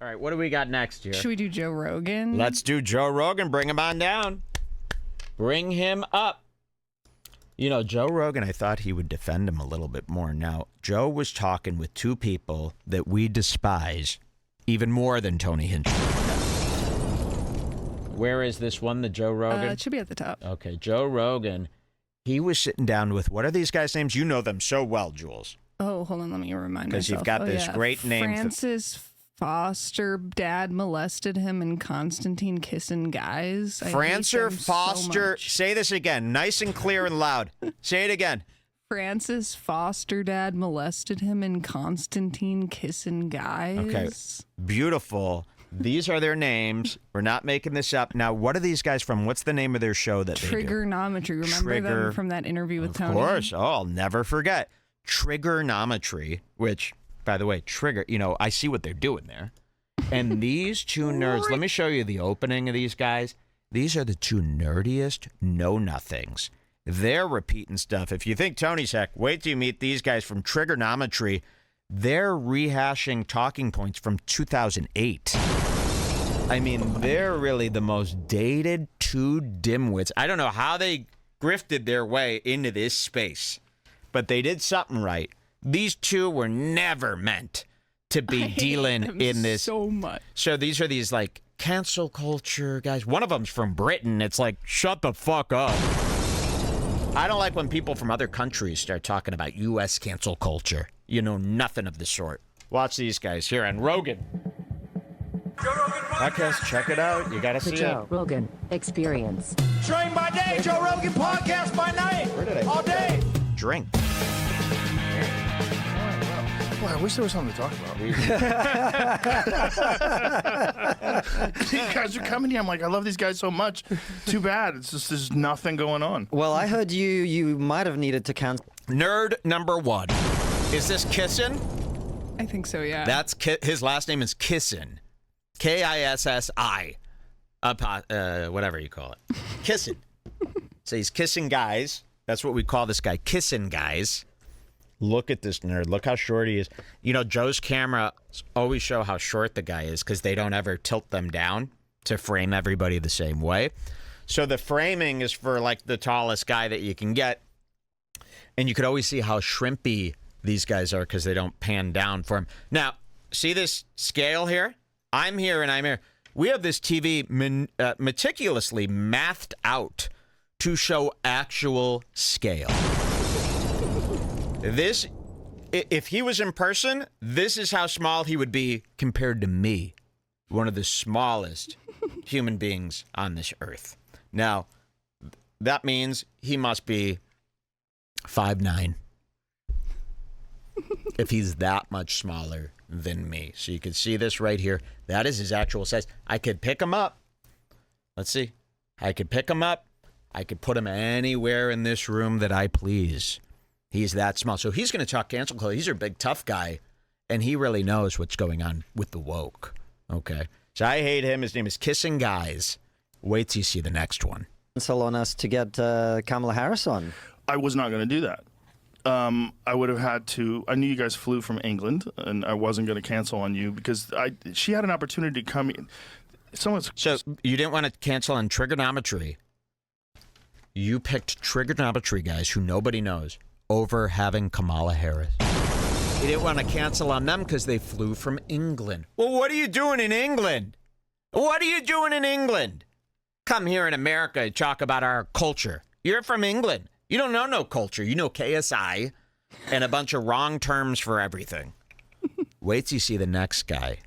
All right, what do we got next here? Should we do Joe Rogan? Let's do Joe Rogan. Bring him on down. Bring him up. You know, Joe Rogan, I thought he would defend him a little bit more. Now, Joe was talking with two people that we despise even more than Tony Hinchcliffe. Where is this one, the Joe Rogan? It should be at the top. Okay, Joe Rogan. He was sitting down with, what are these guys' names? You know them so well, Jules. Oh, hold on. Let me remind myself. Because you've got this great name. Francis Foster Dad Molested him and Konstantin Kissin Guys. Francis Foster. Say this again. Nice and clear and loud. Say it again. Francis Foster Dad Molested him and Konstantin Kissin Guys. Okay. Beautiful. These are their names. We're not making this up. Now, what are these guys from? What's the name of their show that they do? Triggernometry. Remember them from that interview with Tony? Of course. Oh, I'll never forget. Triggernometry, which, by the way, Trigger, you know, I see what they're doing there. And these two nerds, let me show you the opening of these guys. These are the two nerdiest know-nothings. They're repeating stuff. If you think Tony's heck, wait till you meet these guys from Triggernometry. They're rehashing talking points from 2008. I mean, they're really the most dated two dimwits. I don't know how they grifted their way into this space, but they did something right. These two were never meant to be dealing in this. So much. So these are these like cancel culture guys. One of them's from Britain. It's like, shut the fuck up. I don't like when people from other countries start talking about U.S. cancel culture. You know nothing of the sort. Watch these guys here on Rogan. Joe Rogan Podcast, check it out. You got to see Joe it. Rogan Experience. Train by day, Joe Rogan podcast by night. Where did I all day. Drink. Boy, I wish there was something to talk about. You guys are coming here. I'm like, I love these guys so much. Too bad. It's just there's nothing going on. Well, I heard you might have needed to cancel. Nerd number one. Is this Kissin? I think so, yeah. That's his last name is Kissin. Kissi. Whatever you call it. Kissin. So he's Kissin Guys. That's what we call this guy, Kissin Guys. Look at this nerd. Look how short he is. You know, Joe's camera always show how short the guy is because they don't ever tilt them down to frame everybody the same way. So the framing is for like the tallest guy that you can get. And you could always see how shrimpy these guys are because they don't pan down for him. Now, see this scale here? I'm here and I'm here. We have this TV meticulously mathed out to show actual scale. This, if he was in person, this is how small he would be compared to me, one of the smallest human beings on this earth. Now, that means he must be 5'9", if he's that much smaller than me. So you can see this right here. That is his actual size. I could pick him up. Let's see. I could pick him up. I could put him anywhere in this room that I please. He's that small. So he's going to talk cancel culture. He's a big, tough guy, and he really knows what's going on with the woke. Okay. So I hate him. His name is Kissin Guys. Wait till you see the next one. Cancel on us to get Kamala Harris on. I was not going to do that. I would have had to. I knew you guys flew from England, and I wasn't going to cancel on you because she had an opportunity to come in. So you didn't want to cancel on Triggernometry. You picked Triggernometry guys who nobody knows over having Kamala Harris. You didn't want to cancel on them because they flew from England. Well, what are you doing in England? What are you doing in England? Come here in America and talk about our culture. You're from England. You don't know no culture. You know KSI and a bunch of wrong terms for everything. Wait till you see the next guy.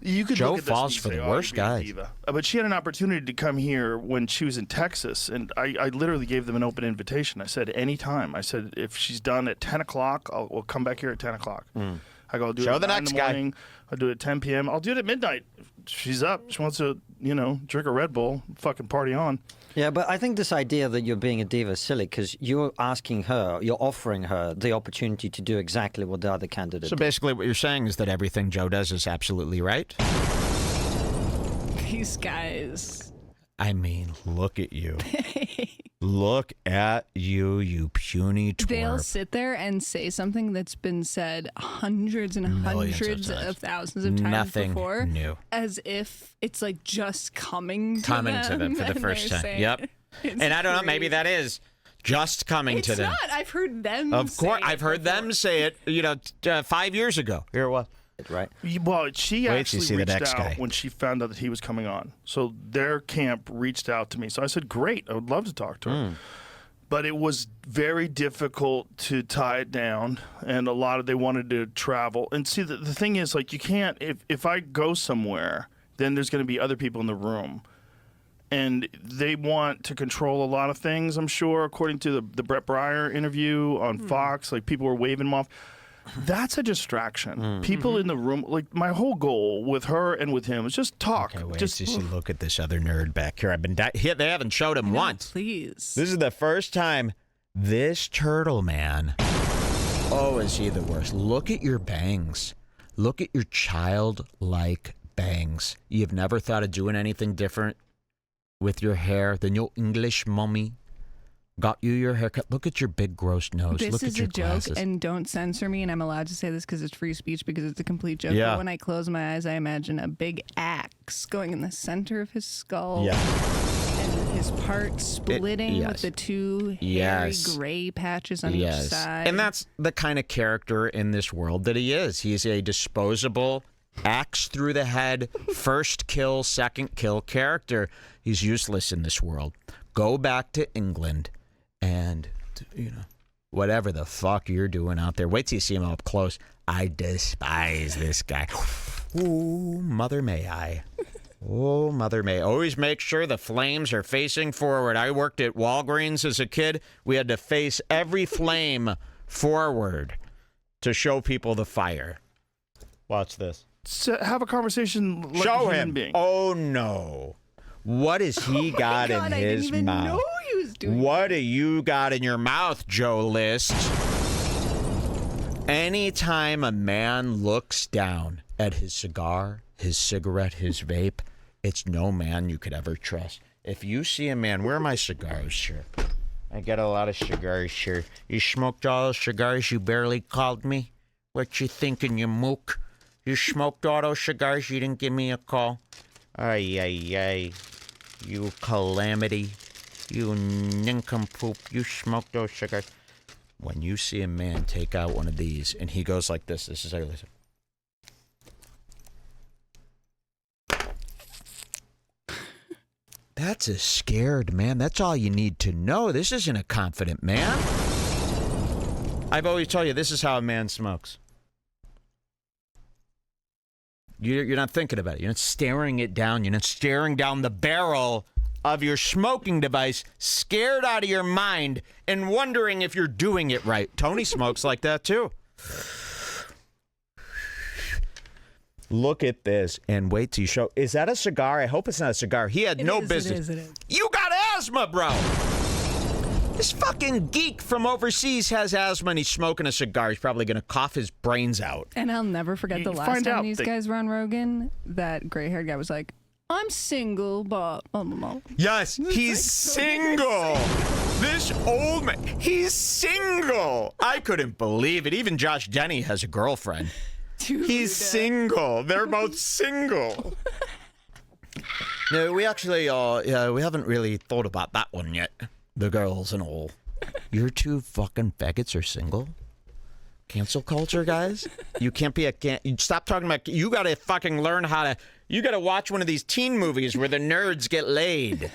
You could Joe look at this falls and for say, the "Oh, worst you're being a guys." diva." But she had an opportunity to come here when she was in Texas, and I literally gave them an open invitation. I said, anytime. I said, if she's done at 10 o'clock, we'll come back here at 10 o'clock. I go, I'll do it at 9 in the morning. I'll do it at 10 p.m. I'll do it at midnight. She's up. She wants to, drink a Red Bull, fucking party on. Yeah, but I think this idea that you're being a diva is silly because you're offering her the opportunity to do exactly what the other candidate So basically what you're saying is that everything Joe does is absolutely right? These guys. I mean, look at you. Look at you, you puny twerp. They'll sit there and say something that's been said hundreds and Millions of hundreds times. of thousands of times Nothing before, new. as if it's like just coming to Coming them. to them for the and first they're time. saying Yep. it. It's And I don't know, maybe crazy. that is just coming to It's them. not. I've heard them. Of course, say it I've heard before. them say it, 5 years ago. Here it was. Right. Well, she Wait till you actually see the reached next out guy. when she found out that he was coming on. So their camp reached out to me. So I said, great, I would love to talk to her. But it was very difficult to tie it down, and they wanted to travel. And see, the thing is, like, you can't, if I go somewhere, then there's going to be other people in the room. And they want to control a lot of things, I'm sure, according to the Brett Breyer interview on Fox. Like, people were waving them off. That's a distraction. People in the room, like, my whole goal with her and with him is just talk. Okay, wait, just just look at this other nerd back here. They haven't showed him No, once. Please. This is the first time this turtle man. Oh, is he the worst? Look at your bangs. Look at your childlike bangs. You've never thought of doing anything different with your hair than your English mummy got you your haircut. Look at your big gross nose. This Look is at your a joke, glasses. and don't censor me. And I'm allowed to say this because it's free speech, because it's a complete joke. Yeah. But when I close my eyes, I imagine a big axe going in the center of his skull. Yeah. And his part splitting yes. with the two hairy Yes. gray patches on each Yes. side. And that's the kind of character in this world that he is. He's a disposable, axe through the head, first kill, second kill character. He's useless in this world. Go back to England and, whatever the fuck you're doing out there. Wait till you see him up close. I despise this guy. Ooh, mother may I. Oh, mother may. Always make sure the flames are facing forward. I worked at Walgreens as a kid. We had to face every flame forward to show people the fire. Watch this. have a conversation like Show a human him. being. Oh, no. What has he got God, in I didn't his even mouth? know he was doing What do you got in your mouth, Joe List? Anytime a man looks down at his cigar, his cigarette, his vape, it's no man you could ever trust. If you see a man, where are my cigars, sir? I got a lot of cigars, sir. You smoked all those cigars you barely called me? What you thinking, you mook? You smoked all those cigars, you didn't give me a call? Ay, ay, ay. You calamity. You nincompoop. You smoked those cigars. When you see a man take out one of these and he goes like this is how you listen. That's a scared man. That's all you need to know. This isn't a confident man. I've always told you this is how a man smokes. You're not thinking about it. You're not staring it down. You're not staring down the barrel of your smoking device, scared out of your mind and wondering if you're doing it right. Tony smokes like that too. Look at this and wait till you show. Is that a cigar? I hope it's not a cigar. He had no business. It is. You got asthma, bro. This fucking geek from overseas has asthma and he's smoking a cigar. He's probably going to cough his brains out. And I'll never forget the You last find time out these that- guys were on Rogan, that gray-haired guy was like, I'm single, but... Yes, he's single. This old man, he's single. I couldn't believe it. Even Josh Denny has a girlfriend. Dude, He's single. They're both single. No, we actually, we haven't really thought about that one yet. The girls and all. Your two fucking faggots are single? Cancel culture, guys? You can't be stop talking about, you gotta fucking learn how to, you gotta watch one of these teen movies where the nerds get laid.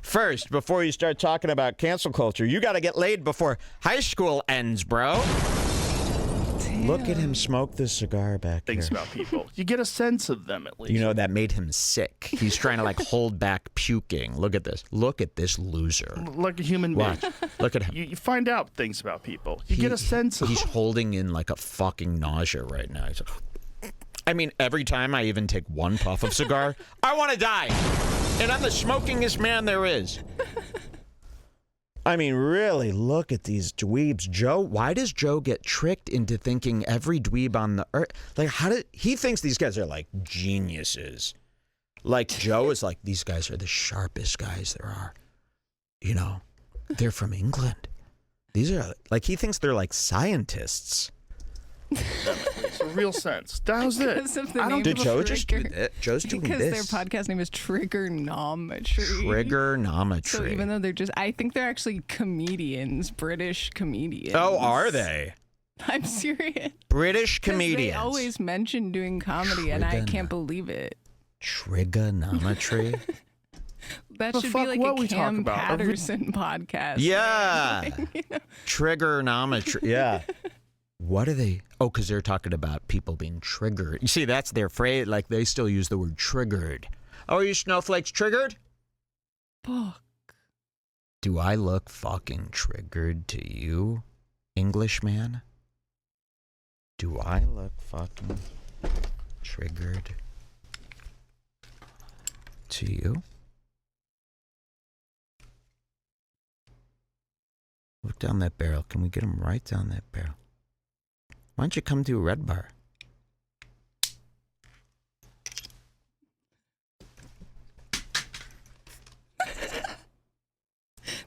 First, before you start talking about cancel culture, you gotta get laid before high school ends, bro. Look at him smoke this cigar back Things here. about people. You get a sense of them at least. You know, that made him sick. He's trying to, like, hold back puking. Look at this. Look at this loser. like a human being. Watch. Look at him. You find out things about people. You get a sense of He's them. holding in, like, a fucking nausea right now. He's like, I mean, every time I even take one puff of cigar, I want to die. And I'm the smokingest man there is. I mean, really, look at these dweebs. Joe, why does Joe get tricked into thinking every dweeb on the earth? Like, he thinks these guys are like geniuses. Like, Joe is like, these guys are the sharpest guys there are. You know, They're from England. These are like, he thinks they're like scientists. It's a real sense. That was it. Because of the I don't name Did of Joe just do Trigger. that? Joe's doing Because this. their podcast name is Triggernometry. Triggernometry. So even though they're just, I think they're actually comedians, British comedians. Oh, are they? I'm serious. British 'Cause comedians. They always mention doing comedy, and I can't believe it. Triggernometry? That The should fuck, be like what a we talk Cam about? Patterson podcast. Yeah. Triggernometry. Yeah. What are they? Oh, because they're talking about people being triggered. You see, that's their phrase. Like, they still use the word triggered. Oh, are you snowflakes triggered? Fuck. Do I look fucking triggered to you, Englishman? Do I look fucking triggered to you? Look down that barrel. Can we get him right down that barrel? Why don't you come to Redbar?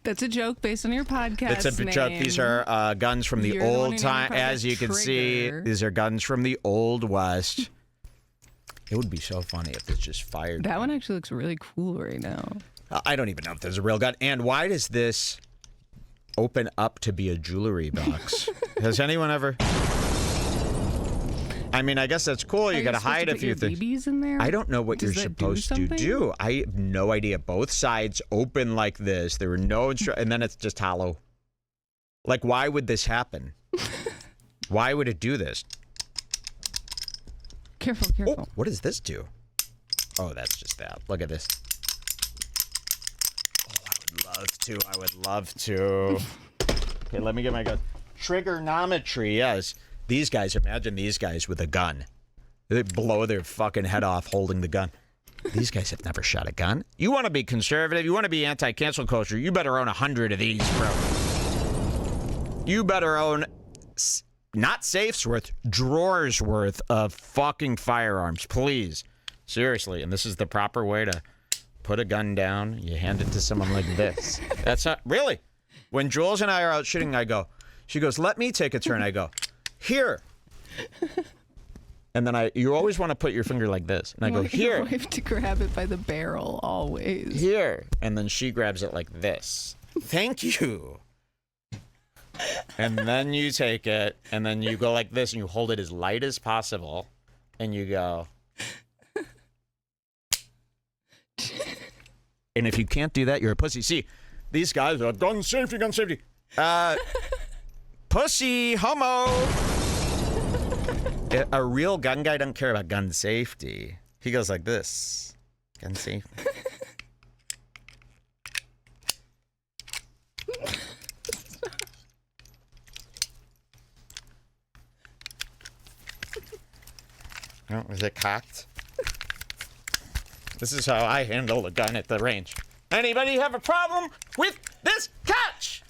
That's a joke based on your podcast. It's a joke. These are guns from the You're the one who old named time. your podcast As you can see, Trigger. these are guns from the Old West. It would be so funny if it's just fired. That one actually looks really cool right now. I don't even know if there's a real gun. And why does this open up to be a jewelry box? Has anyone ever? I mean, I guess that's cool. You got to hide a few things. BBs in there? I don't know what Does you're that do supposed to something? do. I have no idea. Both sides open like this. There were no and then it's just hollow. Like, why would this happen? Why would it do this? Careful, careful. Oh, what does this do? Oh, that's just that. Look at this. Oh, I would love to. I would love to. Okay, let me get my gun. Triggernometry, yes. These guys, imagine these guys with a gun. They blow their fucking head off holding the gun. These guys have never shot a gun. You want to be conservative, you want to be anti-cancel culture, you better own 100 of these, bro. You better own, not safes worth, drawers worth of fucking firearms, please. Seriously, and this is the proper way to put a gun down. You hand it to someone like this. That's not, really. When Jules and I are out shooting, she goes, let me take a turn. I go, here. And then you always want to put your finger like this. And I go, here. Your wife to grab it by the barrel, always. Here. And then she grabs it like this. Thank you. And then you take it, and then you go like this, and you hold it as light as possible, and you go. And if you can't do that, you're a pussy. See, these guys are gun safety, gun safety. Pussy, homo. A real gun guy doesn't care about gun safety. He goes like this. Gun safety. Oh, is it cocked? This is how I handle a gun at the range. Anybody have a problem with this catch?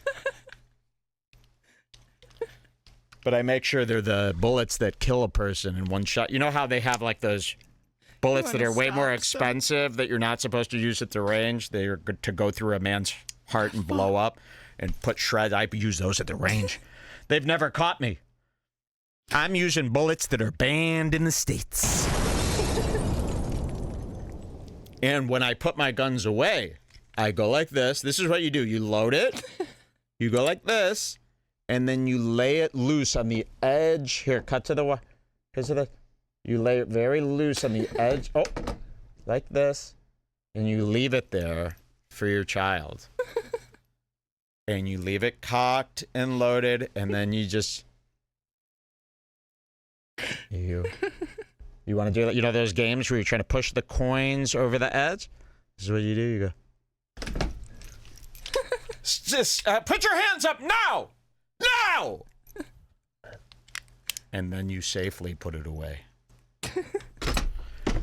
But I make sure they're the bullets that kill a person in one shot. You know how they have like those bullets that are way more expensive that you're not supposed to use at the range? They are good to go through a man's heart and blow up and put shreds. I use those at the range. They've never caught me. I'm using bullets that are banned in the States. And when I put my guns away, I go like this. This is what you do. You load it. You go like this. And then you lay it loose on the edge. Here, cut to the... Here's the... You lay it very loose on the edge. Oh, like this. And you leave it there for your child. And you leave it cocked and loaded. And then you just... You want to do that? You know those games where you're trying to push the coins over the edge? This is what you do. You go. Just put your hands up now! Now! And then you safely put it away.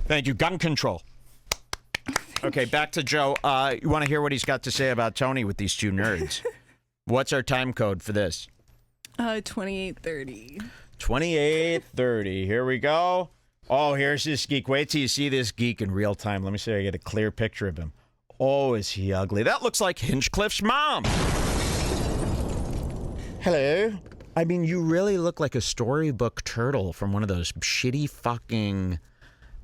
Thank you. Gun control. Okay, back to Joe. You want to hear what he's got to say about Tony with these two nerds? What's our time code for this? 2830. 2830. Here we go. Oh, here's this geek. Wait till you see this geek in real time. Let me see if I get a clear picture of him. Oh, is he ugly? That looks like Hinchcliffe's mom. Hello. I mean, you really look like a storybook turtle from one of those shitty fucking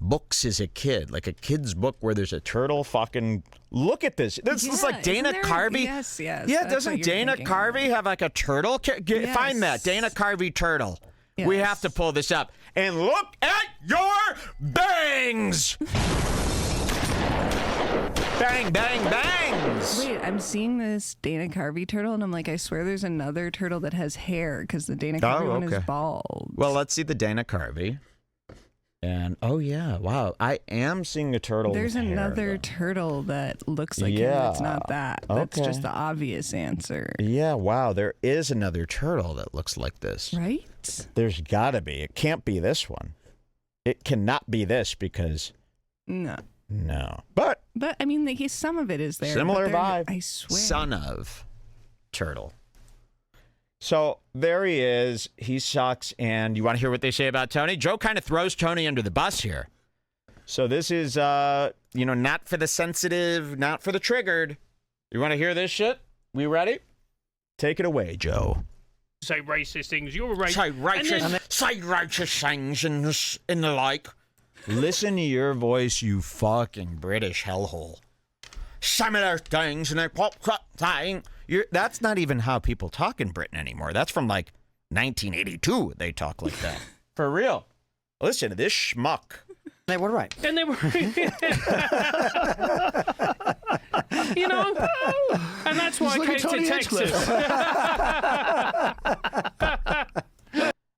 books as a kid, like a kid's book where there's a turtle fucking. Look at this. This is like Dana Carvey. Yes. Yeah, that's doesn't what you're Dana thinking Carvey of. have like a turtle? Find that Dana Carvey turtle. Yes. We have to pull this up. And look at your bangs! Bang, bang, bangs! Wait, I'm seeing this Dana Carvey turtle, and I'm like, I swear there's another turtle that has hair, because the Dana Carvey one is bald. Well, let's see the Dana Carvey. And, oh, yeah, wow. I am seeing a turtle There's with hair, another though. turtle that looks like him. Yeah. It's not that. That's Okay. just the obvious answer. Yeah, wow, there is another turtle that looks like this. Right? There's gotta be. It can't be this one. It cannot be this because, No. no. But But, I mean, some of it is there. similar but vibe. I swear. Son of turtle. So there he is. He sucks. And you want to hear what they say about Tony? Joe kind of throws Tony under the bus here. So this is, not for the sensitive, not for the triggered. You want to hear this shit? We ready? Take it away, Joe. Say racist things. You're right. Say righteous things and the like. Listen to your voice, you fucking British hellhole. Similar things and they pop thing. That's not even how people talk in Britain anymore. That's from like 1982. They talk like that. For real. Listen to this schmuck. They were right. And they were, and that's why I look came at Tony to Texas.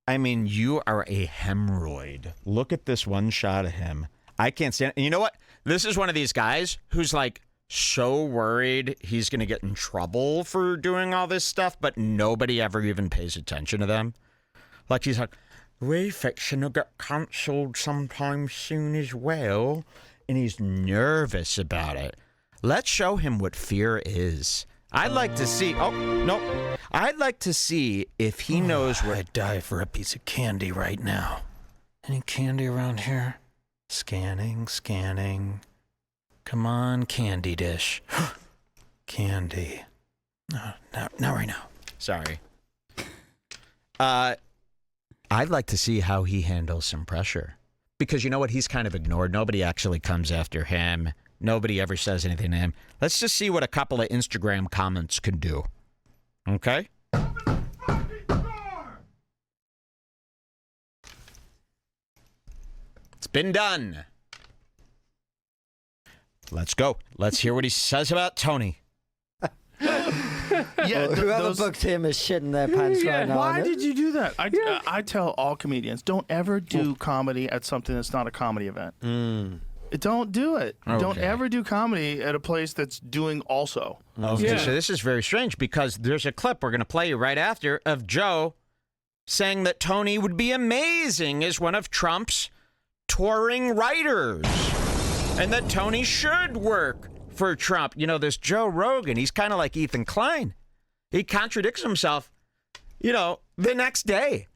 I mean, you are a hemorrhoid. Look at this one shot of him. I can't stand it. And you know what? This is one of these guys who's like so worried he's going to get in trouble for doing all this stuff, but nobody ever even pays attention to them. Like he's like, Refiction will get cancelled sometime soon as well. And he's nervous about it. Let's show him what fear is. I'd like to see. Oh, no. I'd like to see if he knows where. I'd die for a piece of candy right now. Any candy around here? Scanning. Come on, candy dish. Candy. No, not right now. Sorry. I'd like to see how he handles some pressure. Because you know what? He's kind of ignored. Nobody actually comes after him. Nobody ever says anything to him. Let's just see what a couple of Instagram comments can do. Okay? It's been done. Let's go. Let's hear what he says about Tony. Yeah, Whoever booked him is shitting their pants right now. Why did you do that? I tell all comedians, don't ever do comedy at something that's not a comedy event. Don't do it. Don't Okay. ever do comedy at a place that's doing also. Okay, Yeah. so this is very strange because there's a clip we're going to play you right after of Joe saying that Tony would be amazing as one of Trump's touring writers and that Tony should work for Trump. You know, there's Joe Rogan. He's kind of like Ethan Klein. He contradicts himself, the next day,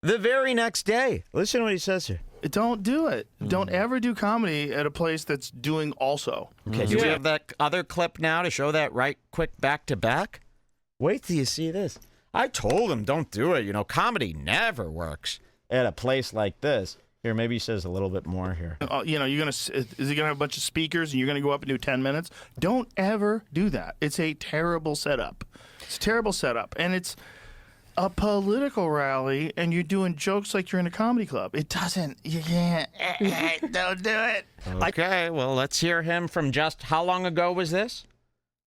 the very next day. Listen to what he says here. Don't do it. Don't ever do comedy at a place that's doing also. Okay, do we have that other clip now to show that right quick back to back? Wait till you see this. I told him don't do it. Comedy never works at a place like this. Here, maybe he says a little bit more here. Is he gonna have a bunch of speakers and you're gonna go up and do 10 minutes? Don't ever do that. It's a terrible setup. It's a terrible setup, and it's a political rally, and you're doing jokes like you're in a comedy club. It doesn't. You can't. Don't do it. Okay, well, let's hear him from just how long ago was this?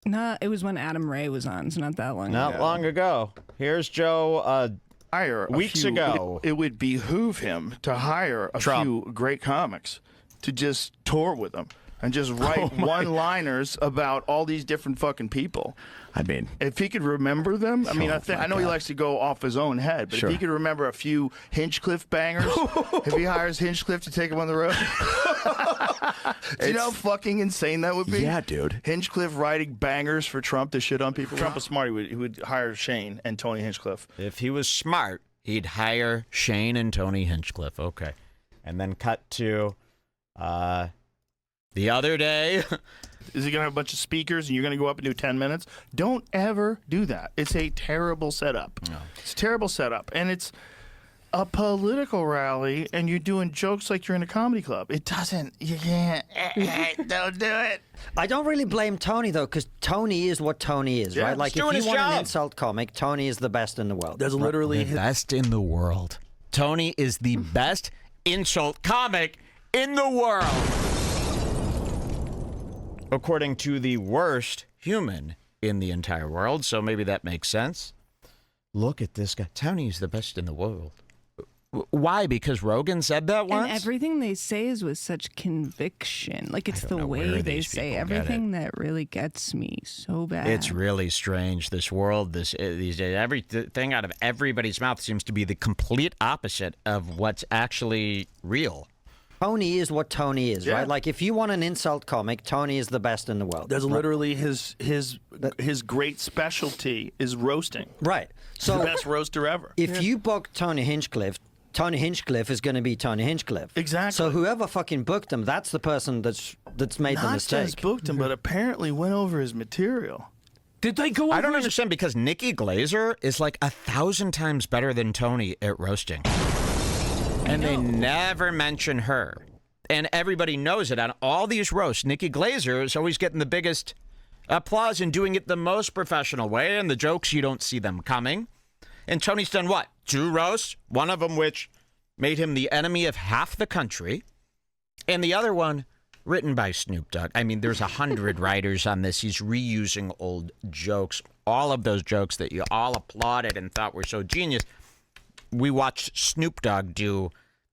No, it was when Adam Ray was on, so not that long Not ago. long ago. Here's Joe. Hire Weeks ago. It would behoove him to hire a Trump. few great comics to just tour with him and just write one-liners about all these different fucking people. I mean, If he could remember them, I know he likes to go off his own head, but Sure. if he could remember a few Hinchcliffe bangers, if he hires Hinchcliffe to take him on the road, do you know how fucking insane that would be? Yeah, dude. Hinchcliffe writing bangers for Trump to shit on people. Trump was smart. He would hire Shane and Tony Hinchcliffe. if he was smart, he'd hire Shane and Tony Hinchcliffe. Okay. And then cut to the other day. Is he going to have a bunch of speakers and you're going to go up and do 10 minutes? Don't ever do that. It's a terrible setup. No. It's a terrible setup. And it's a political rally and you're doing jokes like you're in a comedy club. It doesn't. You can't. Don't do it. I don't really blame Tony, though, because Tony is what Tony is, right? Like, if you want an insult comic, Tony is the best in the world. There's literally the best in the world. Tony is the best insult comic in the world. According to the worst human in the entire world, so maybe that makes sense. Look at this guy. Tony is the best in the world. Why? Because Rogan said that once? And everything they say is with such conviction. Like, it's the way they say everything that really gets me so bad. It's really strange. This world, these days, everything out of everybody's mouth seems to be the complete opposite of what's actually real. Tony is what Tony is, right? Like, if you want an insult comic, Tony is the best in the world. There's literally his great specialty is roasting. Right. So the best roaster ever. If you book Tony Hinchcliffe is going to be Tony Hinchcliffe. Exactly. So whoever fucking booked him, that's the person that's made the mistake. Not just booked him, but apparently went over his material. Did they go over I don't understand, because Nikki Glaser is like 1,000 times better than Tony at roasting. And they never mention her. And everybody knows it. On all these roasts, Nikki Glaser is always getting the biggest applause and doing it the most professional way. And the jokes, you don't see them coming. And Tony's done what? 2 roasts, one of them which made him the enemy of half the country, and the other one written by Snoop Dogg. I mean, there's 100 writers on this. He's reusing old jokes. All of those jokes that you all applauded and thought were so genius, we watched Snoop Dogg do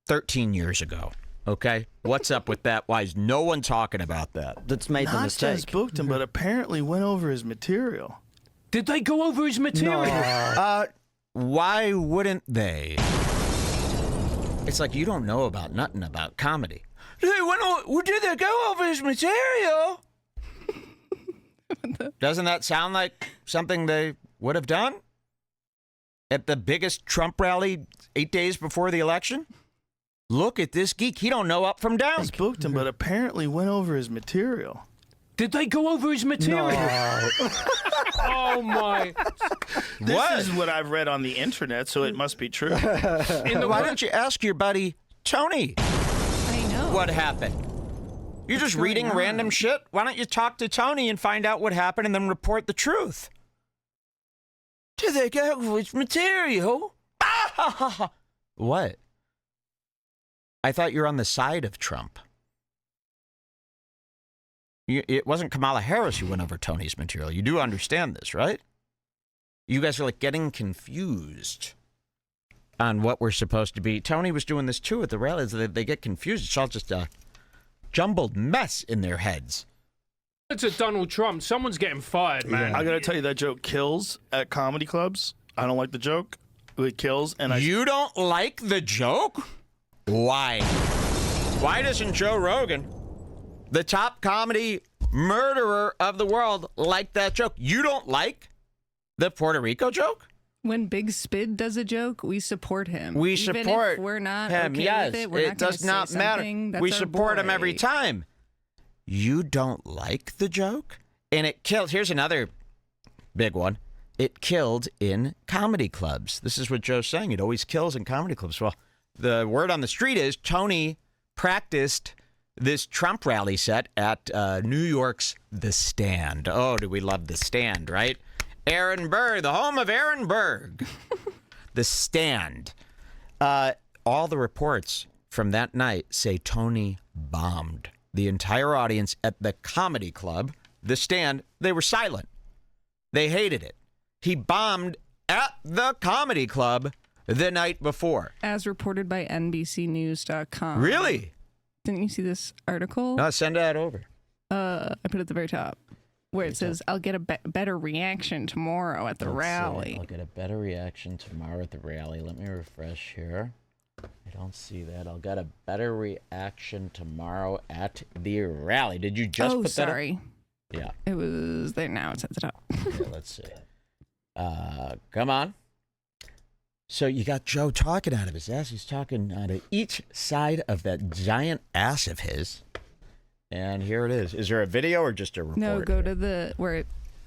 13 years ago. Okay? What's up with that? Why is no one talking about that? That's made the mistake. Not just booked him, but apparently went over his material. Did they go over his material? No. Why wouldn't they? It's like you don't know about nothing about comedy. Did they go over his material? Doesn't that sound like something they would have done at the biggest Trump rally 8 days before the election? Look at this geek. He don't know up from down. Just booked him, but apparently went over his material. Did they go over his material? No. Oh, my. This is what I've read on the internet, so it must be true. Why don't you ask your buddy Tony I know. what happened? You're just reading random shit? Why don't you talk to Tony and find out what happened and then report the truth? Did they go over his material? What? I thought you were on the side of Trump. It wasn't Kamala Harris who went over Tony's material. You do understand this, right? You guys are like getting confused on what we're supposed to be. Tony was doing this too at the rallies. They get confused. It's all just a jumbled mess in their heads. It's a Donald Trump. Someone's getting fired, man. Yeah. I gotta tell you, that joke kills at comedy clubs. I don't like the joke. It kills, and You don't like the joke? Why? Why doesn't Joe Rogan, the top comedy murderer of the world, like that joke? You don't like the Puerto Rico joke? When Big Spid does a joke, we support him. We Even support if we're not him. okay Yes, with it. We're not does gonna not say matter. something. That's We our support him boy. every time. You don't like the joke? And it killed. Here's another big one. It killed in comedy clubs. This is what Joe's saying. It always kills in comedy clubs. Well, the word on the street is Tony practiced this Trump rally set at New York's The Stand. Oh, do we love The Stand, right? Aaron Burr, the home of Aaron Berg. The Stand. All the reports from that night say Tony bombed. The entire audience at the comedy club, The Stand, they were silent. They hated it. He bombed at the comedy club the night before. As reported by NBCnews.com. Really? Didn't you see this article? No, send that over. I put it at the very top, where it says, I'll get a better reaction tomorrow at the rally. I'll get a better reaction tomorrow at the rally. Let me refresh here. I don't see that. I'll get a better reaction tomorrow at the rally. Did you just put that up? sorry. Yeah. It was there now. It's at the top. Okay, let's see. Come on. So you got Joe talking out of his ass. He's talking out of each side of that giant ass of his. And here it is. Is there a video or just a report? No, go to the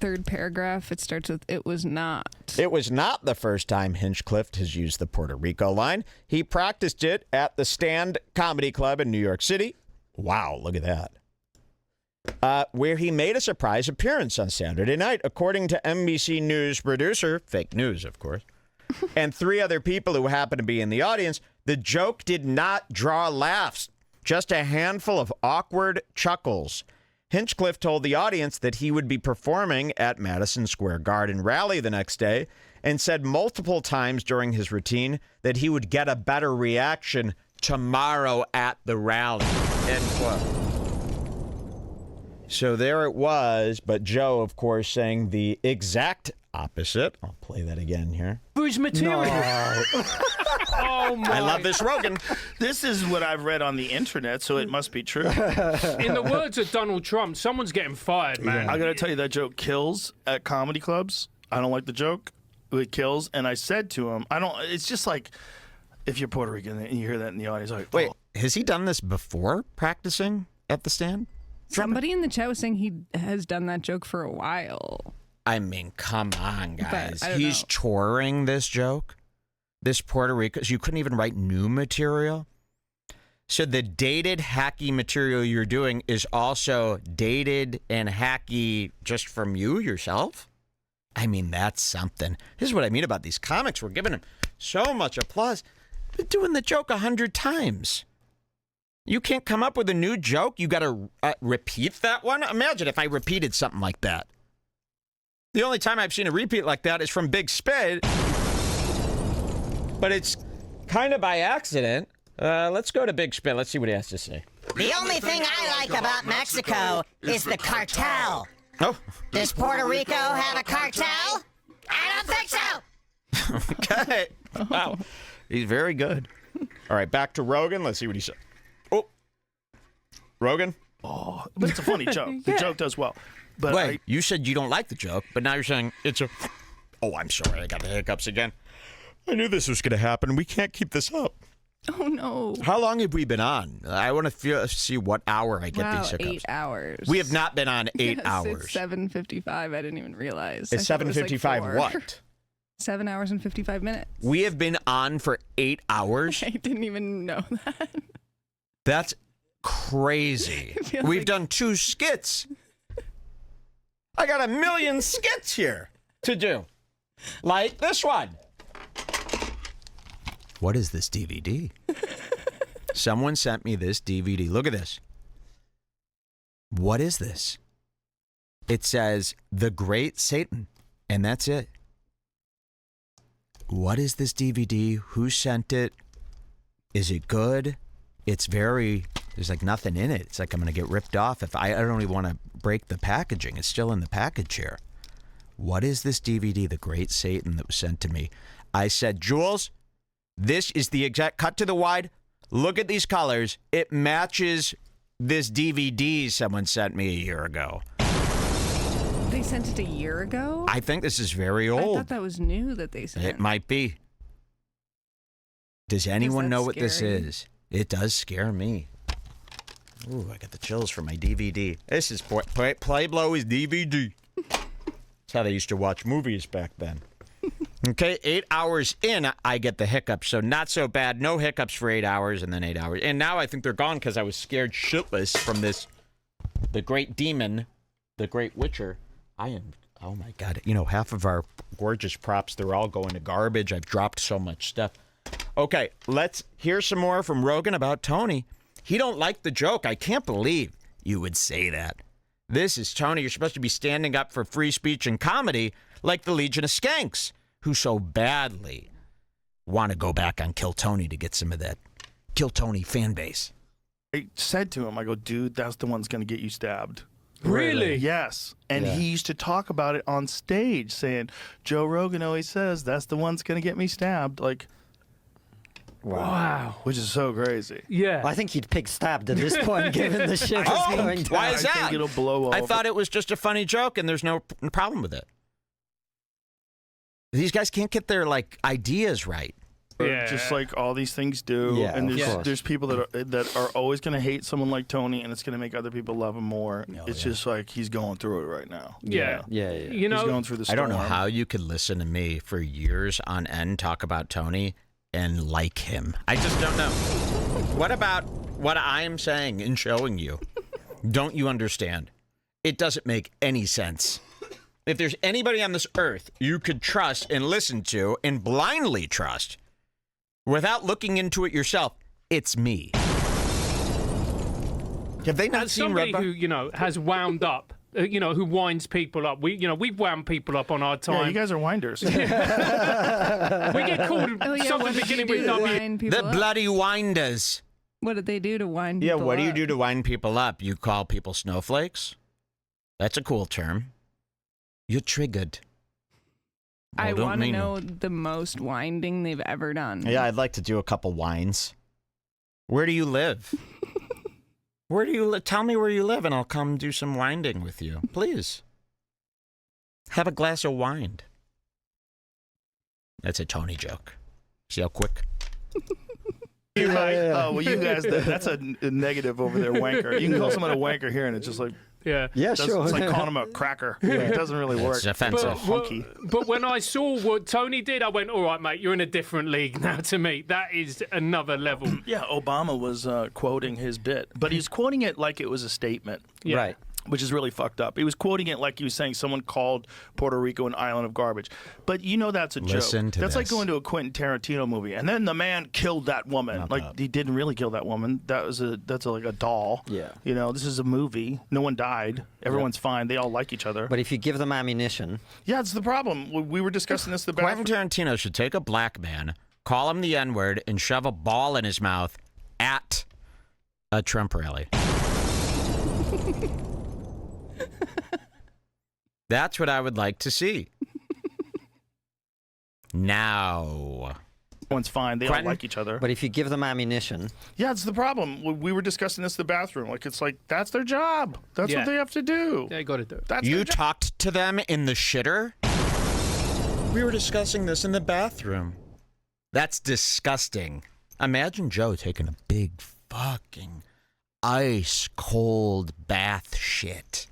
third paragraph. It starts with, "It was not." It was not the first time Hinchcliffe has used the Puerto Rico line. He practiced it at the Stand Comedy Club in New York City. Wow, look at that. Where he made a surprise appearance on Saturday night, according to NBC News producer, fake news, of course, and 3 other people who happened to be in the audience. The joke did not draw laughs, just a handful of awkward chuckles. Hinchcliffe told the audience that he would be performing at Madison Square Garden rally the next day and said multiple times during his routine that he would get a better reaction tomorrow at the rally. End quote. So there it was, but Joe, of course, saying the exact opposite. I'll play that again here. Whose material? No. Oh my! I love this Rogan. This is what I've read on the internet, so it must be true. In the words of Donald Trump, someone's getting fired, man. I gotta tell you, that joke kills at comedy clubs. I don't like the joke. It kills. And I said to him, I don't. It's just like if you're Puerto Rican and you hear that in the audience, like, Wait, oh. has he done this before practicing at the Stand? Somebody in the chat was saying he has done that joke for a while. I mean, come on, guys. I don't He's know. touring this joke. This Puerto Rico. You couldn't even write new material. So the dated, hacky material you're doing is also dated and hacky just from you yourself? I mean, that's something. This is what I mean about these comics. We're giving them so much applause. Been doing the joke 100 times. You can't come up with a new joke. You got to repeat that one. Imagine if I repeated something like that. The only time I've seen a repeat like that is from Big Spade. But it's kind of by accident. Let's go to Big Spade. Let's see what he has to say. The only thing I like about Mexico is the cartel. Oh, Does Puerto Rico have a cartel? I don't think so. okay. Wow. He's very good. All right, back to Rogan. Let's see what he said. Oh, Rogan? Oh, but it's a funny joke. The joke does well. But Wait, you said you don't like the joke, but now you're saying it's a... Oh, I'm sorry. I got the hiccups again. I knew this was going to happen. We can't keep this up. Oh no! How long have we been on? I want to see what hour I get Wow, these hiccups. 8 hours. We have not been on 8 Yes, hours. It's 7:55. I didn't even realize. It's I thought it was like 7:55 4. what? 7 hours and 55 minutes. We have been on for 8 hours? I didn't even know that. That's crazy. I feel We've like- done 2 skits. I got a million skits here to do. Like this one. What is this DVD? Someone sent me this DVD. Look at this. What is this? It says The Great Satan, and that's it. What is this DVD? Who sent it? Is it good? It's very, there's like nothing in it. It's like I'm going to get ripped off. If I don't even want to break the packaging. It's still in the package here. What is this DVD, The Great Satan, that was sent to me? I said, Jules, this is the exact, cut to the wide. Look at these colors. It matches this DVD someone sent me a year ago. They sent it a year ago? I think this is very I old. thought that was new that they sent. It might be. Does anyone that know what this scary? is? It does scare me. Ooh, I got the chills from my DVD. This is Playblow's DVD. That's how they used to watch movies back then. Okay, 8 hours in, I get the hiccups. So not so bad. No hiccups for 8 hours and then 8 hours. And now I think they're gone because I was scared shitless from this, the great demon, the great witcher. I am, oh my God. You know, half of our gorgeous props, they're all going to garbage. I've dropped so much stuff. Okay, let's hear some more from Rogan about Tony. He don't like the joke. I can't believe you would say that. This is Tony. You're supposed to be standing up for free speech and comedy like the Legion of Skanks, who so badly want to go back on Kill Tony to get some of that Kill Tony fan base. I said to him, I go, dude, that's the one's going to get you stabbed. Really? Yes. And Yeah. he used to talk about it on stage, saying, Joe Rogan always says that's the one's going to get me stabbed. Like, Wow. which is so crazy. Yeah. I think he'd pick stabbed at this point, given the shit that's going down. Why is I that? think it'll blow over. I thought it was just a funny joke and there's no problem with it. These guys can't get their, like, ideas right. just like all these things do. Yeah, and of course. there's people that are always going to hate someone like Tony, and it's going to make other people love him more. It's just like he's going through it right now. Yeah. Yeah. You He's know, going through the I storm. don't know how you could listen to me for years on end talk about Tony and like him. I just don't know. What about what I'm saying and showing you? Don't you understand? It doesn't make any sense. If there's anybody on this earth you could trust and listen to and blindly trust without looking into it yourself, it's me. Have they not as seen somebody Redbar? who has wound up, who winds people up. We've wound people up on our Yeah, time. you guys are winders. We get called something what did beginning you do with to W. wind people The up? bloody winders. What did they do to wind Yeah, people what do you up? do to wind people up? You call people snowflakes? That's a cool term. You're triggered. I Well, don't want to mean it. know the most winding they've ever done. Yeah, I'd like to do a couple wines. Where do you live? Where do you live? Tell me where you live, and I'll come do some winding with you. Please. Have a glass of wine. That's a Tony joke. See how quick? Oh, well, you guys, that's a negative over there, wanker. You can call someone a wanker here, and it's just like, Yeah. Sure. it's like calling him a cracker. It doesn't really work. It's offensive. Funky. But when I saw what Tony did, I went, all right, mate, you're in a different league now to me. That is another level. Yeah, Obama was quoting his bit, but he's quoting it like it was a statement. Yeah. Right. Which is really fucked up. He was quoting it like he was saying someone called Puerto Rico an island of garbage. But that's a Listen joke. to That's like this. going to a Quentin Tarantino movie, and then the man killed that woman. He didn't really kill that woman. That's like a doll. Yeah. This is a movie. No one died. Everyone's fine. They all like each other. But if you give them ammunition, Yeah, it's the problem. We were discussing this. Quentin Tarantino should take a black man, call him the N-word, and shove a ball in his mouth at a Trump rally. That's what I would like to see. Now. Everyone's fine. They all Quentin? like each other. but if you give them ammunition, Yeah, it's the problem. We were discussing this in the bathroom. It's like that's their job. That's Yeah. what they have to do. Yeah, you got to do it. That's You their job. talked to them in the shitter? We were discussing this in the bathroom. That's disgusting. Imagine Joe taking a big fucking ice cold bath shit.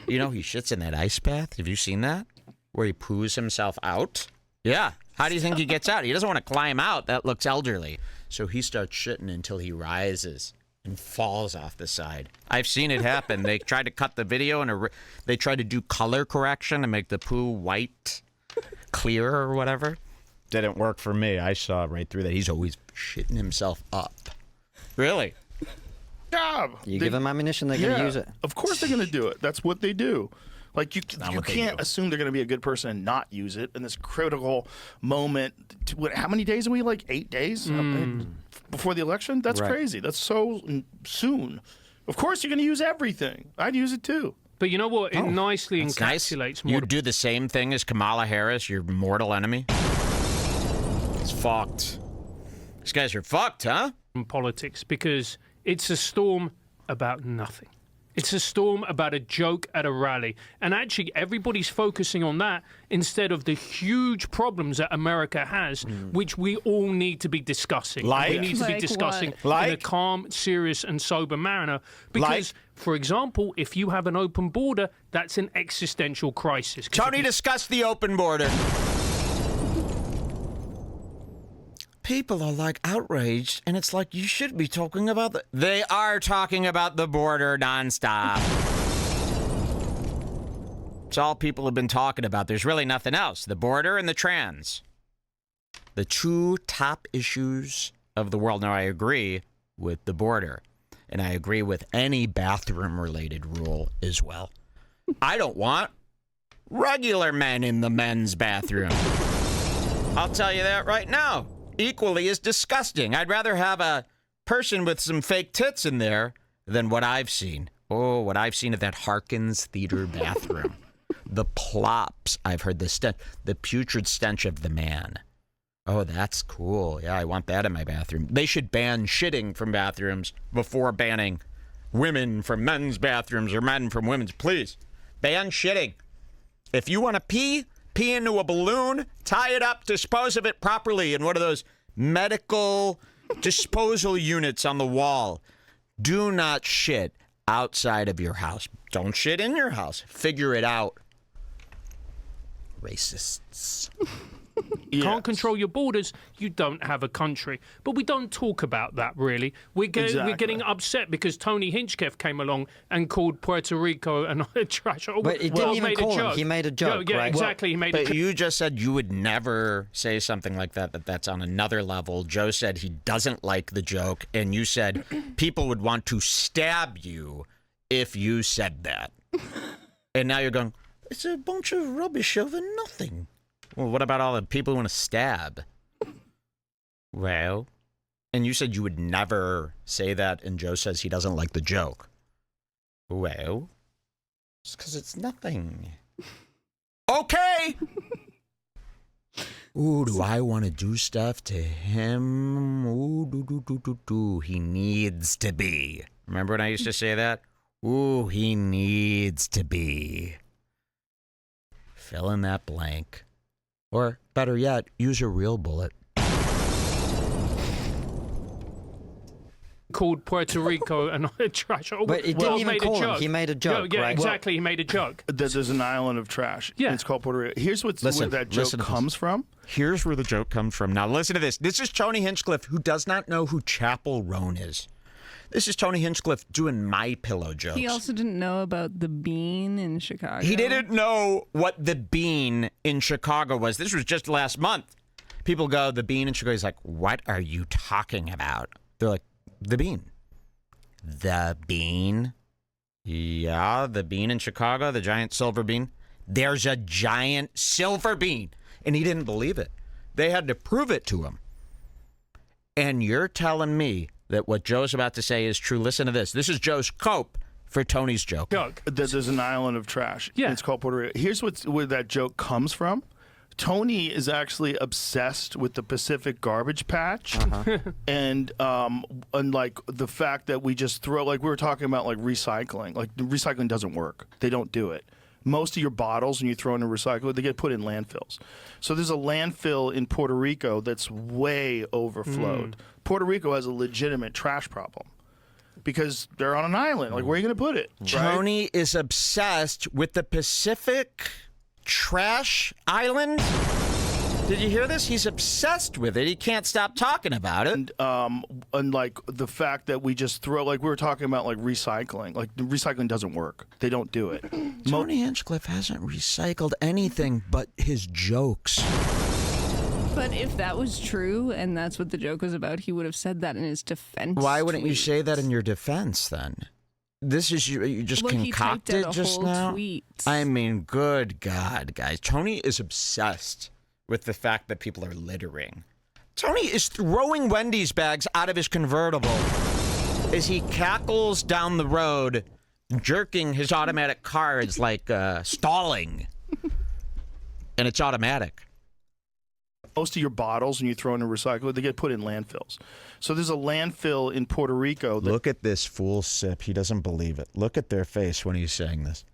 He shits in that ice bath. Have you seen that? Where he poos himself out? Yeah. How do you think he gets out? He doesn't want to climb out. That looks elderly. So he starts shitting until he rises and falls off the side. I've seen it happen. They tried to cut the video and they tried to do color correction and make the poo white, clear or whatever. Didn't work for me. I saw right through that. He's always shitting himself up. Really? job. you give them ammunition, they're going to use it. Of course they're going to do it. That's what they do. Like you what they can't do. assume they're going to be a good person and not use it in this critical moment. How many days are we? Like 8 days before the election? That's Right. crazy. That's so soon. Of course you're going to use everything. I'd use it too. But you know what? It nicely That's nice. encapsulates You more do the same thing as Kamala Harris, your mortal enemy? It's fucked. These guys are fucked, huh? in politics because it's a storm about nothing. It's a storm about a joke at a rally. And actually, everybody's focusing on that instead of the huge problems that America has, which we all need to be discussing. Like? We need to be Like discussing what? in a Like? calm, serious, and sober manner. Because, for example, if you have an open border, that's an existential crisis. 'Cause Tony discussed the open border. People are like outraged, and it's like you should be talking about the. They are talking about the border nonstop. It's all people have been talking about. There's really nothing else. The border and the trans. The two top issues of the world. Now, I agree with the border, and I agree with any bathroom-related rule as well. I don't want regular men in the men's bathroom. I'll tell you that right now. Equally as disgusting. I'd rather have a person with some fake tits in there than what I've seen. Oh, what I've seen at that Harkins Theater bathroom. The plops. I've heard the stench, the putrid stench of the man. Oh, that's cool. Yeah, I want that in my bathroom. They should ban shitting from bathrooms before banning women from men's bathrooms or men from women's. Please, ban shitting. If you want to pee into a balloon, tie it up, dispose of it properly in one of those medical disposal units on the wall. Do not shit outside of your house. Don't shit in your house. Figure it out. Racists. Can't control your borders, you don't have a country. But we don't talk about that, really. We're getting upset because Tony Hinchcliffe came along and called Puerto Rico and trash. But he didn't even call him. He made a joke, yeah, right? exactly. He made a But you just said you would never say something like that, that's on another level. Joe said he doesn't like the joke, and you said people would want to stab you if you said that. And now you're going, it's a bunch of rubbish over nothing. Well, what about all the people who want to stab? Well, and you said you would never say that, and Joe says he doesn't like the joke. Well, it's because it's nothing. Okay! Ooh, do I want to do stuff to him? Ooh, he needs to be. Remember when I used to say that? Ooh, he needs to be. Fill in that blank. Or, better yet, use a real bullet. Called Puerto Rico and trash. But he didn't even call him. He made a joke, yeah, right? exactly. He made a joke. There's an island of trash. Yeah. It's called Puerto Rico. Here's where that joke comes from. Here's where the joke comes from. Now, listen to this. This is Tony Hinchcliffe, who does not know who Chapel Roan is. This is Tony Hinchcliffe doing My Pillow jokes. He also didn't know about the bean in Chicago. He didn't know what the bean in Chicago was. This was just last month. People go, the bean in Chicago. He's like, what are you talking about? They're like, the bean. The bean? Yeah, the bean in Chicago, the giant silver bean. There's a giant silver bean. And he didn't believe it. They had to prove it to him. And you're telling me that what Joe's about to say is true. Listen to this. This is Joe's cope for Tony's joke. There's an island of trash. Yeah. It's called Puerto Rico. Here's where that joke comes from. Tony is actually obsessed with the Pacific Garbage Patch, and like the fact that we just throw, like we were talking about, like recycling. Like recycling doesn't work. They don't do it. Most of your bottles, when you throw in a recycler, they get put in landfills. So there's a landfill in Puerto Rico that's way overflowed. Puerto Rico has a legitimate trash problem because they're on an island. Like, where are you going to put it? Tony is obsessed with the Pacific Trash Island. Did you hear this? He's obsessed with it. He can't stop talking about it. And like the fact that we just throw, like we were talking about, like recycling. Like recycling doesn't work. They don't do it. Tony Hinchcliffe hasn't recycled anything but his jokes. But if that was true and that's what the joke was about, he would have said that in his defense. Why wouldn't you say that in your defense then? This is you just concocted just now. Tweet. I mean, good God, guys. Tony is obsessed with the fact that people are littering. Tony is throwing Wendy's bags out of his convertible as he cackles down the road, jerking his automatic car. It's like stalling. And it's automatic. Most of your bottles, when you throw in a recycler, they get put in landfills. So there's a landfill in Puerto Rico. Look at this fool sip. He doesn't believe it. Look at their face when he's saying this.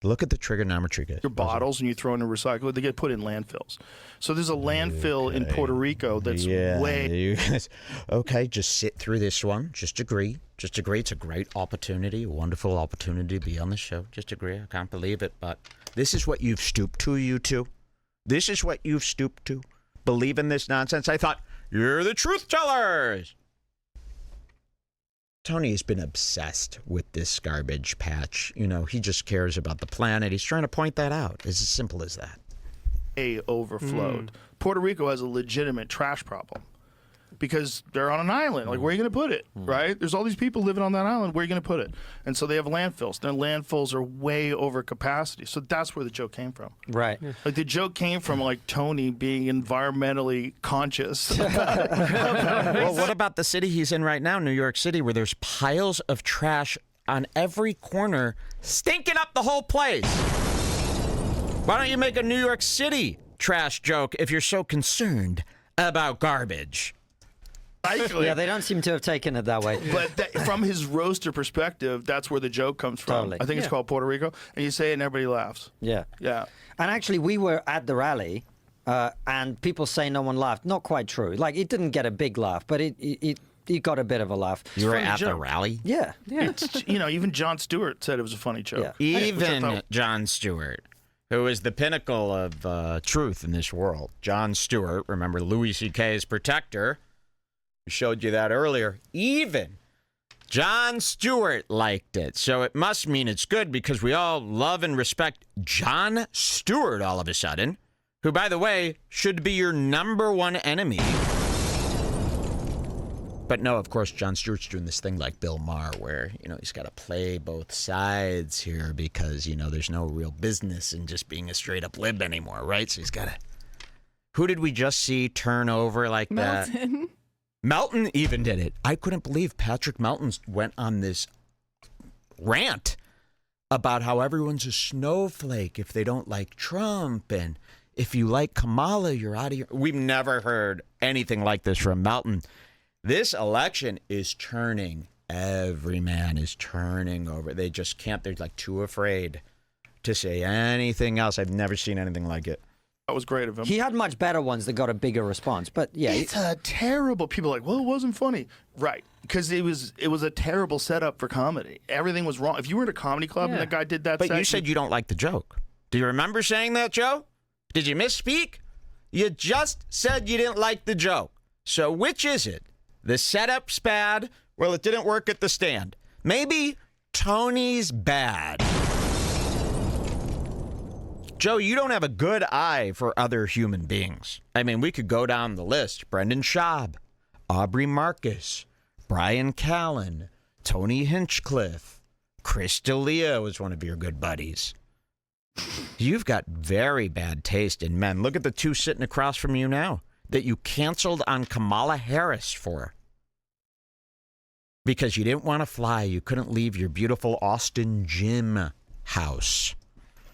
Look at the Triggernometry, guys. Your bottles, when you throw in a recycler, they get put in landfills. So there's a landfill in Puerto Rico that's way... You guys, okay, just sit through this one. Just agree. Just agree. It's a great opportunity, a wonderful opportunity to be on the show. Just agree. I can't believe it, but this is what you've stooped to, you two. This is what you've stooped to. Believe in this nonsense. I thought, you're the truth tellers. Tony has been obsessed with this garbage patch. You know, he just cares about the planet. He's trying to point that out. It's as simple as that. Overflowed. Puerto Rico has a legitimate trash problem because they're on an island. Like, where are you going to put it, right? There's all these people living on that island. Where are you going to put it? And so they have landfills. Their landfills are way over capacity. So that's where the joke came from. Right. Like, the joke came from, like, Tony being environmentally conscious. Well, what about the city he's in right now, New York City, where there's piles of trash on every corner, stinking up the whole place? Why don't you make a New York City trash joke if you're so concerned about garbage? Yeah, they don't seem to have taken it that way. But from his roaster perspective, that's where the joke comes from. Totally. I think it's called Puerto Rico. And you say it and everybody laughs. Yeah. Yeah. And actually, we were at the rally, and people say no one laughed. Not quite true. Like, it didn't get a big laugh, but it got a bit of a laugh. You were at the rally? Yeah. It's, even Jon Stewart said it was a funny joke. Yeah. Even Jon Stewart, who is the pinnacle of truth in this world. Jon Stewart, remember Louis C.K.'s protector? We showed you that earlier. Even Jon Stewart liked it. So it must mean it's good because we all love and respect Jon Stewart all of a sudden, who, by the way, should be your number one enemy. But no, of course, Jon Stewart's doing this thing like Bill Maher where, he's got to play both sides here because, there's no real business in just being a straight-up lib anymore, right? So he's got to... Who did we just see turn over like that? Melton even did it. I couldn't believe Patrick Melton went on this rant about how everyone's a snowflake if they don't like Trump, and if you like Kamala, you're out of here. We've never heard anything like this from Melton. This election is turning. Every man is turning over. They just can't. They're like too afraid to say anything else. I've never seen anything like it. That was great of him. He had much better ones that got a bigger response, but yeah. It's a terrible... People are like, well, it wasn't funny. Right, because it was a terrible setup for comedy. Everything was wrong. If you were at a comedy club and the guy did that... But you said you don't like the joke. Do you remember saying that, Joe? Did you misspeak? You just said you didn't like the joke. So which is it? The setup's bad? Well, it didn't work at the stand. Maybe Tony's bad. Joe, you don't have a good eye for other human beings. I mean, we could go down the list. Brendan Schaub, Aubrey Marcus, Brian Callen, Tony Hinchcliffe, Chris D'Elia was one of your good buddies. You've got very bad taste in men. Look at the two sitting across from you now that you canceled on Kamala Harris for. Because you didn't want to fly. You couldn't leave your beautiful Austin gym house.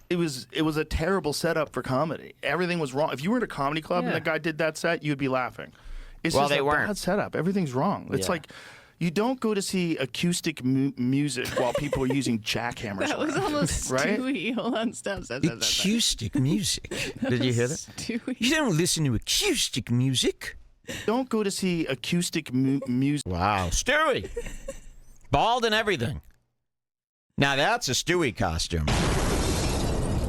It was a terrible setup for comedy. Everything was wrong. If you were at a comedy club and the guy did that set, you'd be laughing. It's just a bad setup. Everything's wrong. It's like you don't go to see acoustic music while people are using jackhammers. That was almost right? Stewie. Hold on, stop. Acoustic music. Did you hear that? Stewie. You don't listen to acoustic music. Don't go to see acoustic music. Wow, Stewie. Bald and everything. Now that's a Stewie costume.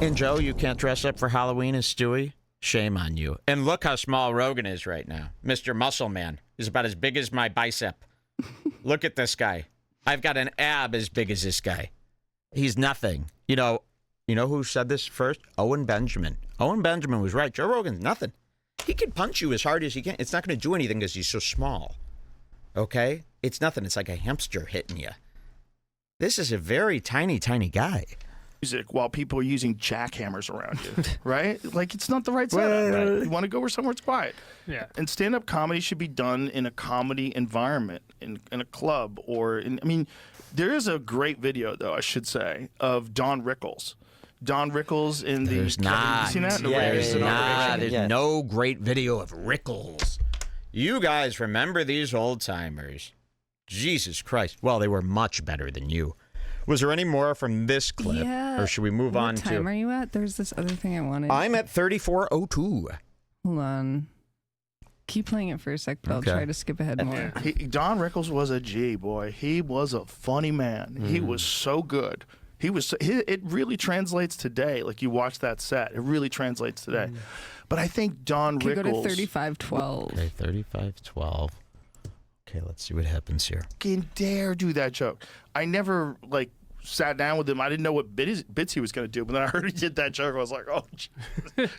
And Joe, you can't dress up for Halloween as Stewie? Shame on you. And look how small Rogan is right now. Mr. Muscle Man is about as big as my bicep. Look at this guy. I've got an ab as big as this guy. He's nothing. You know who said this first? Owen Benjamin. Owen Benjamin was right. Joe Rogan's nothing. He can punch you as hard as he can. It's not going to do anything because he's so small. Okay? It's nothing. It's like a hamster hitting you. This is a very tiny, tiny guy. Music while people are using jackhammers around you, right? Like, it's not the right setup. Right? You want to go where somewhere it's quiet. Yeah. And stand-up comedy should be done in a comedy environment, in a club, there is a great video, though, I should say, of Don Rickles. Don Rickles in the... There's not. You seen that? There's no great video of Rickles. You guys remember these old-timers. Jesus Christ. Well, they were much better than you. Was there any more from this clip? Yeah. Or should we move on to... What time are you at? There's this other thing I wanted. I'm at 34:02. Hold on. Keep playing it for a sec, but I'll try to skip ahead more. Don Rickles was a G, boy. He was a funny man. He was so good. It really translates today. Like, you watch that set. It really translates today. But I think Don Rickles... Go to 3512. Okay, 3512. Okay, let's see what happens here. Can dare do that joke. I never, sat down with him. I didn't know what bits he was going to do. But then I heard he did that joke. I was like,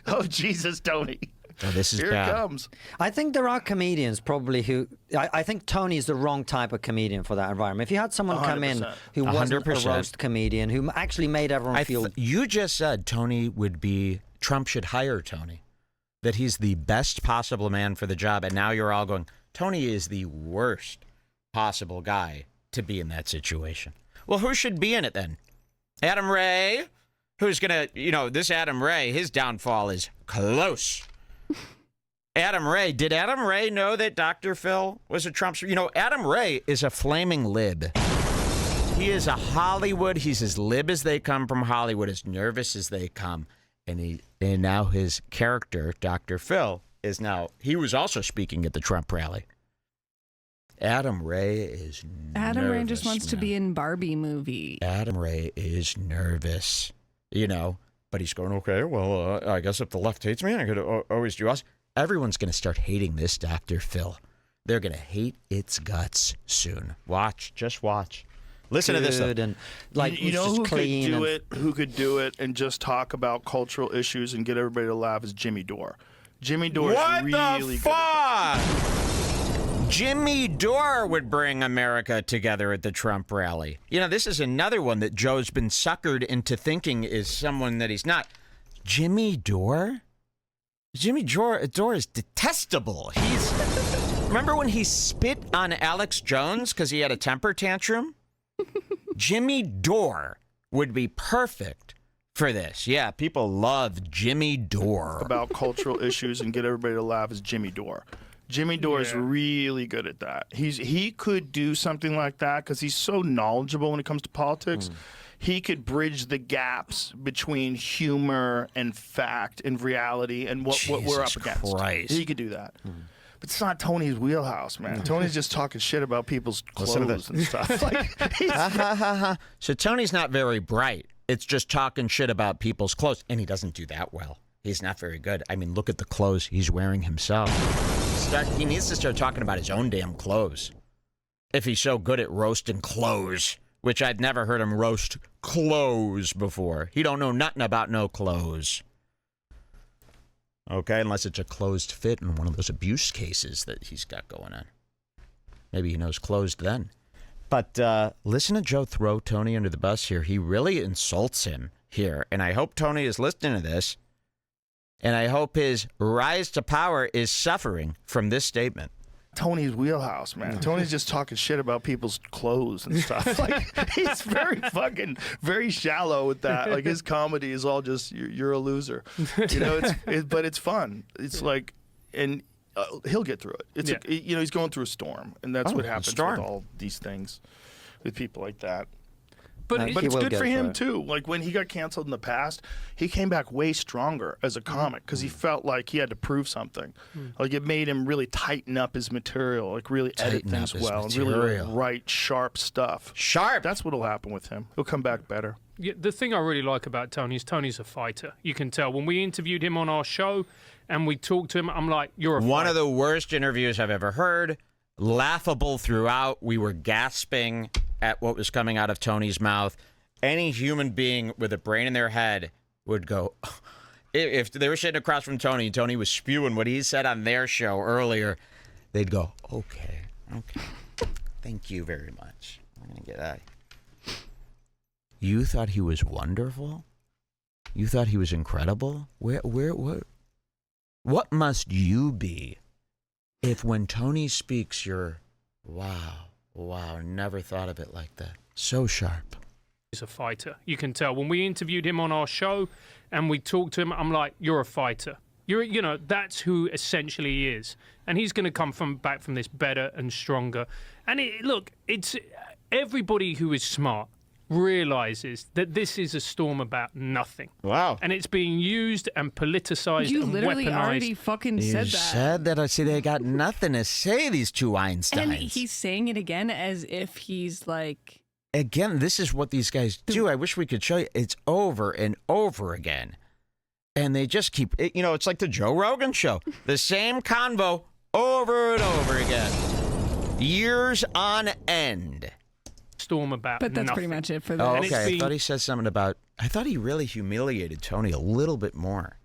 oh, Jesus, Tony. Oh, this is Here bad. it comes. I think there are comedians probably who... I think Tony's the wrong type of comedian for that environment. If you had someone 100%. Come in who wasn't 100%. A roast comedian, who actually made everyone feel... You just said Tony would be... Trump should hire Tony. That he's the best possible man for the job. And now you're all going, Tony is the worst possible guy to be in that situation. Well, who should be in it then? Adam Ray? Who's going to... this Adam Ray, his downfall is close. Adam Ray. Did Adam Ray know that Dr. Phil was a Trump... Adam Ray is a flaming lib. He is a Hollywood. He's as lib as they come from Hollywood, as nervous as they come. And now his character, Dr. Phil, he was also speaking at the Trump rally. Adam Ray is nervous. Adam Ray just wants to be in Barbie movie. Adam Ray is nervous, but he's going, okay, well, I guess if the left hates me, I could always do us. Everyone's going to start hating this Dr. Phil. They're going to hate its guts soon. Just watch. Listen to this. And you know who could do it and just talk about cultural issues and get everybody to laugh is Jimmy Dore. Jimmy Dore is really good at that. Jimmy Dore would bring America together at the Trump rally. This is another one that Joe's been suckered into thinking is someone that he's not. Jimmy Dore? Jimmy Dore is detestable. Remember when he spit on Alex Jones because he had a temper tantrum? Jimmy Dore would be perfect for this. Yeah, people love Jimmy Dore. About cultural issues and get everybody to laugh is Jimmy Dore. Jimmy Dore is really good at that. He could do something like that because he's so knowledgeable when it comes to politics. He could bridge the gaps between humor and fact and reality and what we're up against. Christ. He could do that. But it's not Tony's wheelhouse, man. Tony's just talking shit about people's clothes and stuff. So Tony's not very bright. It's just talking shit about people's clothes. And he doesn't do that well. He's not very good. I mean, look at the clothes he's wearing himself. He needs to start talking about his own damn clothes. If he's so good at roasting clothes, which I'd never heard him roast clothes before. He don't know nothing about no clothes. Okay, unless it's a closed fit in one of those abuse cases that he's got going on. Maybe he knows closed then. But listen to Joe throw Tony under the bus here. He really insults him here. And I hope Tony is listening to this. And I hope his rise to power is suffering from this statement. Tony's wheelhouse, man. Tony's just talking shit about people's clothes and stuff. He's very shallow with that. Like his comedy is all just you're a loser, but it's fun. It's and he'll get through it. He's going through a storm, and that's what happens with all these things, with people like that. But it's good for him, too. Like, when he got canceled in the past, he came back way stronger as a comic because he felt like he had to prove something. Like, it made him really tighten up his material, like really edit things well, and really write sharp stuff. Sharp! That's what'll happen with him. He'll come back better. Yeah, the thing I really like about Tony is Tony's a fighter. You can tell. When we interviewed him on our show and we talked to him, I'm like, you're a fighter. One of the worst interviews I've ever heard. Laughable throughout. We were gasping at what was coming out of Tony's mouth. Any human being with a brain in their head would go, if they were sitting across from Tony and Tony was spewing what he said on their show earlier, they'd go, okay, thank you very much. I'm going to get out. You thought he was wonderful? You thought he was incredible? What must you be if when Tony speaks, you're, wow, never thought of it like that. So sharp. He's a fighter. You can tell. When we interviewed him on our show and we talked to him, I'm like, you're a fighter. That's who essentially he is. And he's going to come back from this better and stronger. And it's everybody who is smart realizes that this is a storm about nothing. Wow. And it's being used and politicized and weaponized. You literally already fucking said that. You said that. I see they got nothing to say, these two Einsteins. And he's saying it again as if he's like... Again, this is what these guys do. I wish we could show you. It's over and over again. And they just keep... it's like the Joe Rogan show. The same convo over and over again. Years on end. Storm about But that's nothing. pretty much it for that. Oh, okay. I thought he said something about... I thought he really humiliated Tony a little bit more.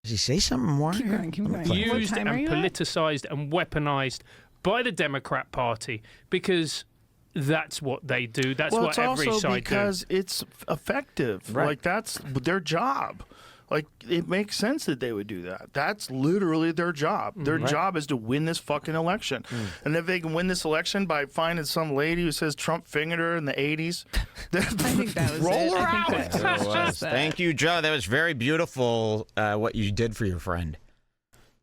Does he say something more? Keep going. Used and politicized and weaponized by the Democrat Party because that's what they do. That's what every also side because it's effective. Right. Like, that's their job. Like, it makes sense that they would do that. That's literally their job. Their job is to win this fucking election. And if they can win this election by finding some lady who says Trump fingered her in the 80s, I think that was roll it. her I think out. that was just that. Thank you, Joe. That was very beautiful, what you did for your friend.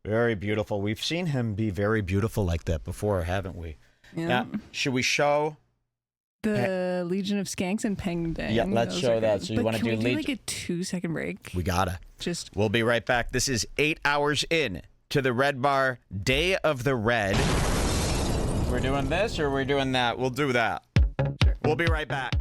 Very beautiful. We've seen him be very beautiful like that before, haven't we? Yeah. Now, should we show The Legion of Skanks and Peng Dang. Yeah, let's show that. So you want to do Legion? Like a 2-second break? We gotta. We'll be right back. This is 8 hours in to the Redbar Day of the Red. We're doing this or we're doing that? We'll do that. Sure. We'll be right back.